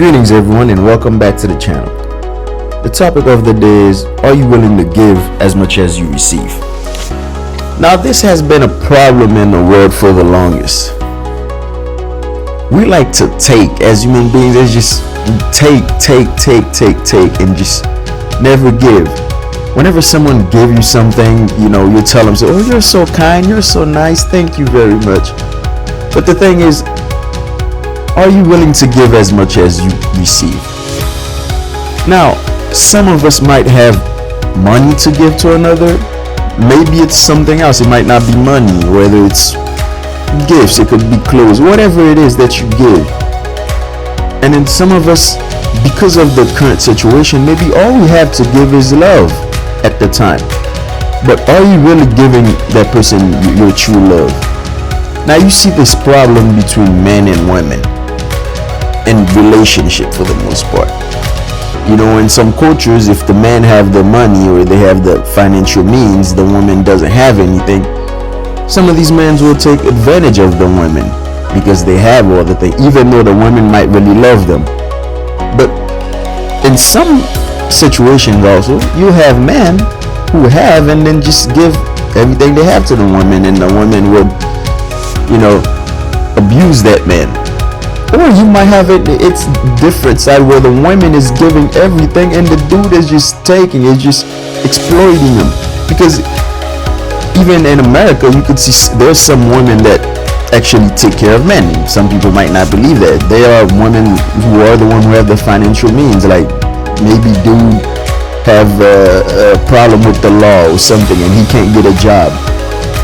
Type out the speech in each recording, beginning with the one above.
Greetings everyone and welcome back to the channel. The topic of the day is, are you willing to give as much as you receive? Now this has been a problem in the world for the longest. We like to take, as human beings, it's just take and just never give. Whenever someone give you something, you tell them, oh, you're so kind, you're so nice, thank you very much. But the thing is, are you willing to give as much as you receive? Now, some of us might have money to give to another. Maybe it's something else. It might not be money, whether it's gifts, it could be clothes, whatever it is that you give. And then some of us, because of the current situation, maybe all we have to give is love at the time. But are you really giving that person your true love? Now you see this problem between men and women in relationship for the most part. In some cultures, if the man have the money or they have the financial means, the woman doesn't have anything. Some of these men will take advantage of the women because they have all the things, even though the women might really love them. But in some situations also, you have men who have and then just give everything they have to the woman, and the woman would abuse that man. Or you might have it's different side where the woman is giving everything and the dude is just taking, is just exploiting him. Because even in America, you could see there's some women that actually take care of men. Some people might not believe that. There are women who are the one who have the financial means, like maybe dude have a problem with the law or something and he can't get a job.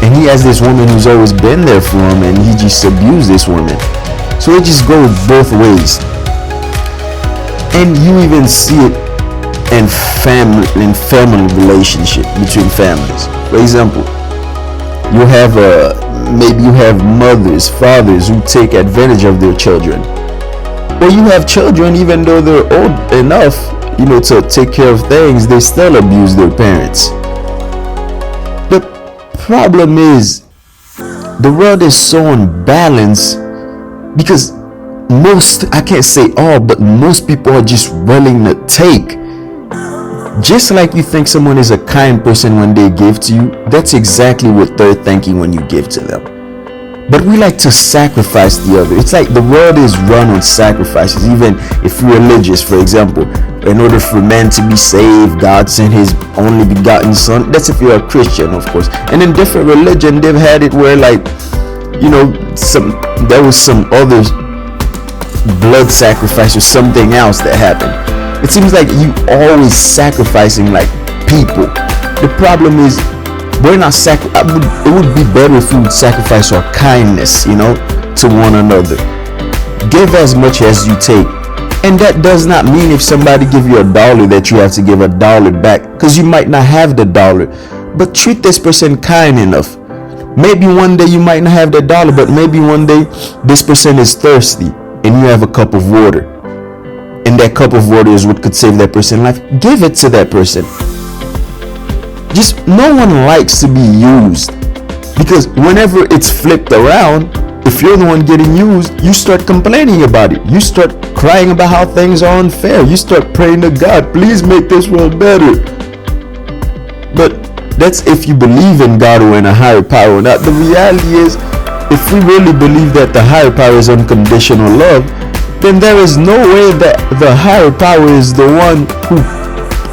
And he has this woman who's always been there for him and he just abused this woman. So it just goes both ways. And you even see it in family relationship between families. For example, maybe you have mothers, fathers who take advantage of their children. Or you have children, even though they're old enough, to take care of things, they still abuse their parents. The problem is, the world is so unbalanced because I can't say all, but most people are just willing to take. Just like you think someone is a kind person when they give to you, that's exactly what they're thinking when you give to them. But we like to sacrifice the other. It's like the world is run on sacrifices. Even if you're religious, for example, in order for man to be saved, God sent his only begotten son. That's if you're a Christian, of course. And in different religion, they've had it where there was some other blood sacrifice or something else that happened. It seems like you always sacrificing like people. The problem is, we're not it would be better if we would sacrifice our kindness, to one another. Give as much as you take. And that does not mean if somebody give you $1 that you have to give $1 back, because you might not have the dollar. But treat this person kind enough. Maybe one day you might not have that $1, but maybe one day this person is thirsty and you have a cup of water. And that cup of water is what could save that person's life. Give it to that person. No one likes to be used, because whenever it's flipped around, if you're the one getting used, you start complaining about it. You start crying about how things are unfair. You start praying to God, please make this world better. But that's if you believe in God or in a higher power or not. The reality is, if we really believe that the higher power is unconditional love, then there is no way that the higher power is the one who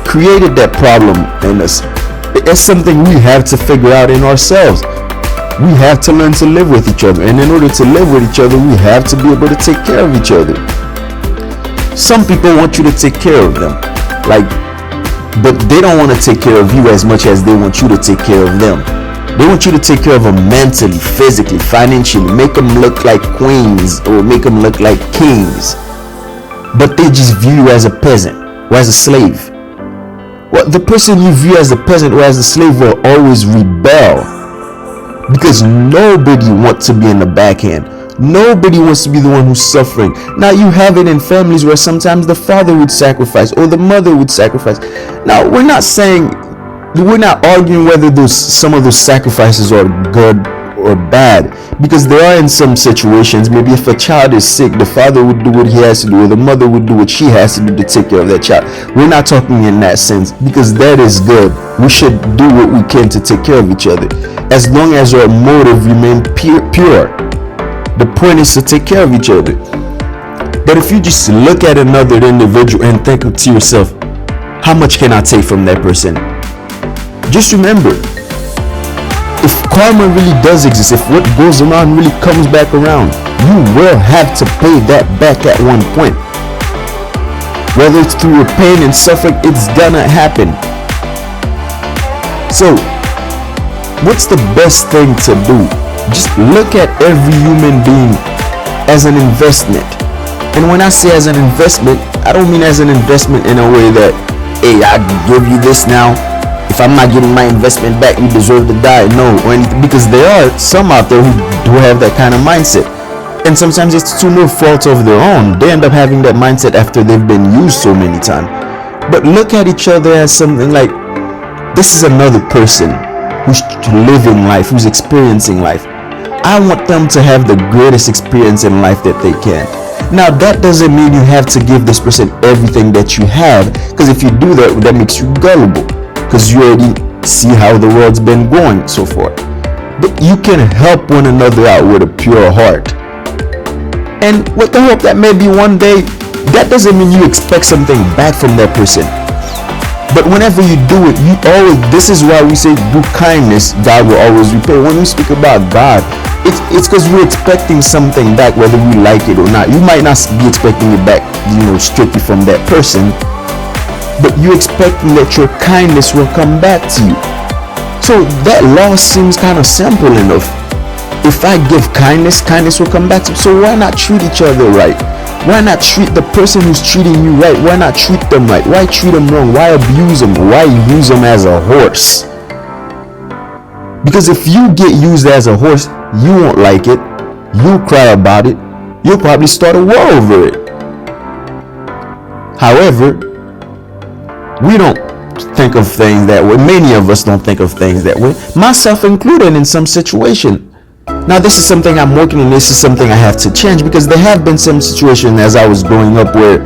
created that problem in us. It's something we have to figure out in ourselves. We have to learn to live with each other. And in order to live with each other, we have to be able to take care of each other. Some people want you to take care of them. But they don't want to take care of you as much as they want you to take care of them. They want you to take care of them mentally, physically, financially, make them look like queens or make them look like kings. But they just view you as a peasant or as a slave. Well, the person you view as a peasant or as a slave will always rebel, because nobody wants to be in the backhand. Nobody wants to be the one who's suffering. Now you have it in families where sometimes the father would sacrifice or the mother would sacrifice. Now we're not arguing whether some of those sacrifices are good or bad, because there are in some situations, maybe if a child is sick, the father would do what he has to do, or the mother would do what she has to do to take care of that child. We're not talking in that sense, because that is good. We should do what we can to take care of each other, as long as our motive remain pure. The point is to take care of each other. But if you just look at another individual and think to yourself, how much can I take from that person? Just remember, if karma really does exist, if what goes around really comes back around, you will have to pay that back at one point. Whether it's through your pain and suffering, it's gonna happen. So, what's the best thing to do? Just look at every human being as an investment. And when I say as an investment, I don't mean as an investment in a way that, hey, I give you this now. If I'm not getting my investment back, you deserve to die. No, or anything, because there are some out there who do have that kind of mindset. And sometimes it's to no fault of their own. They end up having that mindset after they've been used so many times. But look at each other as something like, this is another person who's living life, who's experiencing life. I want them to have the greatest experience in life that they can. Now, that doesn't mean you have to give this person everything that you have, because if you do that, that makes you gullible, because you already see how the world's been going so far. But you can help one another out with a pure heart. And with the hope that maybe one day, that doesn't mean you expect something back from that person. But whenever you do it, you always, this is why we say do kindness, God will always repay. When we speak about God, it's because we're expecting something back, whether we like it or not. You might not be expecting it back, strictly from that person, but you're expecting that your kindness will come back to you. So that law seems kind of simple enough. If I give kindness, kindness will come back to me. So why not treat each other right? Why not treat the person who's treating you right? Why not treat them right? Why treat them wrong? Why abuse them? Why use them as a horse? Because if you get used as a horse, you won't like it. You'll cry about it. You'll probably start a war over it. However, we don't think of things that way. Many of us don't think of things that way, myself included in some situation. Now, this is something I'm working on. This is something I have to change, because there have been some situations as I was growing up where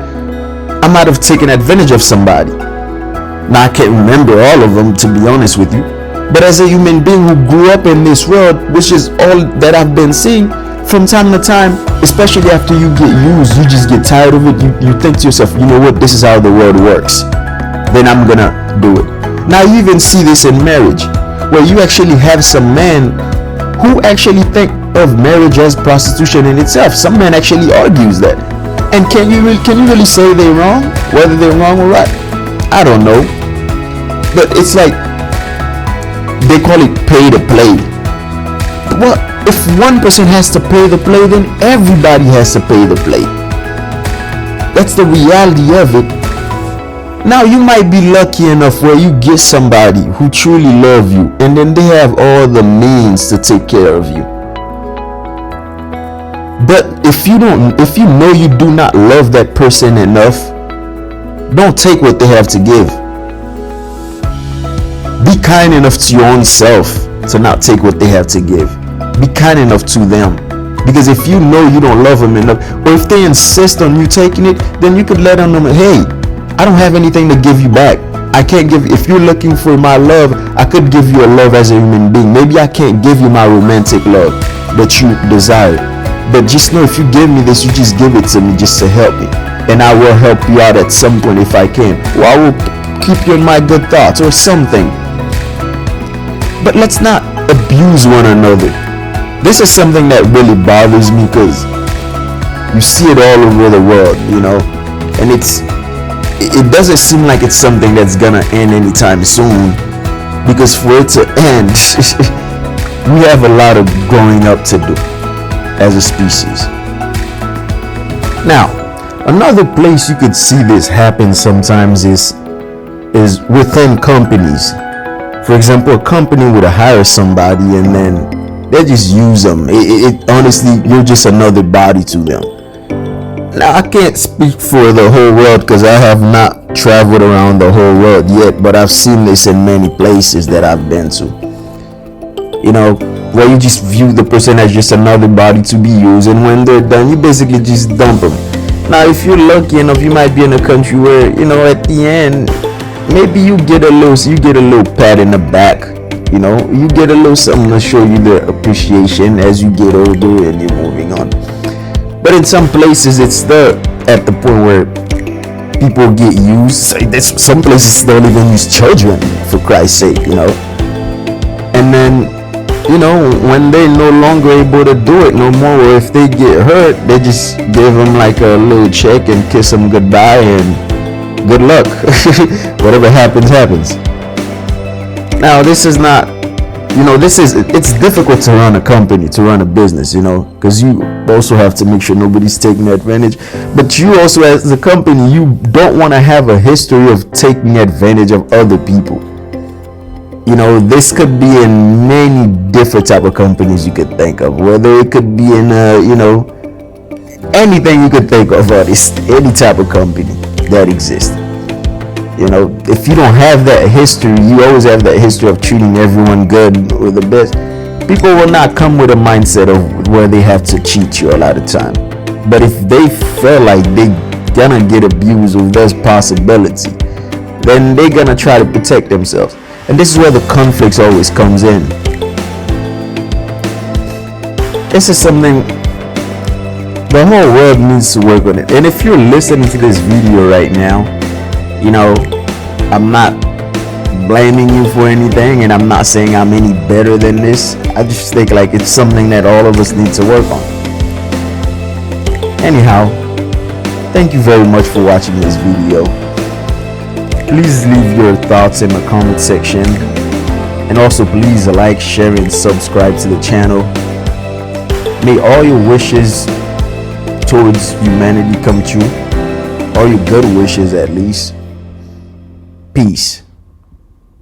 I might have taken advantage of somebody. Now, I can't remember all of them, to be honest with you. But as a human being who grew up in this world, which is all that I've been seeing, from time to time, especially after you get used, you just get tired of it. You think to yourself, you know what, this is how the world works. Then I'm gonna do it. Now, you even see this in marriage, where you actually have some men who actually think of marriage as prostitution in itself. Some men actually argues that. And can you really say they're wrong? Whether they're wrong or right, I don't know. But it's like, they call it pay to play. Well, if one person has to pay the play, then everybody has to pay the play. That's the reality of it. Now, you might be lucky enough where you get somebody who truly loves you, and then they have all the means to take care of you. But if you know you do not love that person enough, don't take what they have to give. Be kind enough to your own self to not take what they have to give. Be kind enough to them. Because if you know you don't love them enough, or if they insist on you taking it, then you could let them know, hey, I don't have anything to give you back. I can't give, if you're looking for my love, I could give you a love as a human being. Maybe I can't give you my romantic love that you desire. But just know, if you give me this, you just give it to me just to help me. And I will help you out at some point if I can. Or I will keep you in my good thoughts or something. But let's not abuse one another. This is something that really bothers me, because you see it all over the world, and it doesn't seem like it's something that's gonna end anytime soon, because for it to end, we have a lot of growing up to do as a species. Now, another place you could see this happen sometimes is within companies. For example, a company would hire somebody and then they just use them. Honestly, you're just another body to them. Now, I can't speak for the whole world because I have not traveled around the whole world yet, but I've seen this in many places that I've been to. where you just view the person as just another body to be used, and when they're done, you basically just dump them. Now, if you're lucky enough, you might be in a country where, you know, at the end, maybe you get a little pat in the back. You know, you get a little something to show you the appreciation as you get older and you're moving on. But in some places, it's at the point where people get used. Some places don't even use children, for Christ's sake, you know. And then, you know, when they're no longer able to do it no more, or if they get hurt, they just give them like a little check and kiss them goodbye and good luck. Whatever happens, happens. Now, this is not, you know, it's difficult to run a company, to run a business, you know, because you also have to make sure nobody's taking advantage. But you also, as a company, you don't want to have a history of taking advantage of other people. You know, this could be in many different type of companies you could think of, whether it could be in, you know, anything you could think of, any type of company that exists. You know, if you don't have that history, you always have that history of treating everyone good or the best. People will not come with a mindset of where they have to cheat you a lot of time. But if they feel like they gonna get abused or there's possibility, then they're gonna try to protect themselves. And this is where the conflicts always comes in. This is something the whole world needs to work on it. And if you're listening to this video right now, you know, I'm not blaming you for anything, and I'm not saying I'm any better than this. I just think like it's something that all of us need to work on. Anyhow, thank you very much for watching this video. Please leave your thoughts in the comment section, and also please like, share, and subscribe to the channel. May all your wishes towards humanity come true, all your good wishes at least. Peace.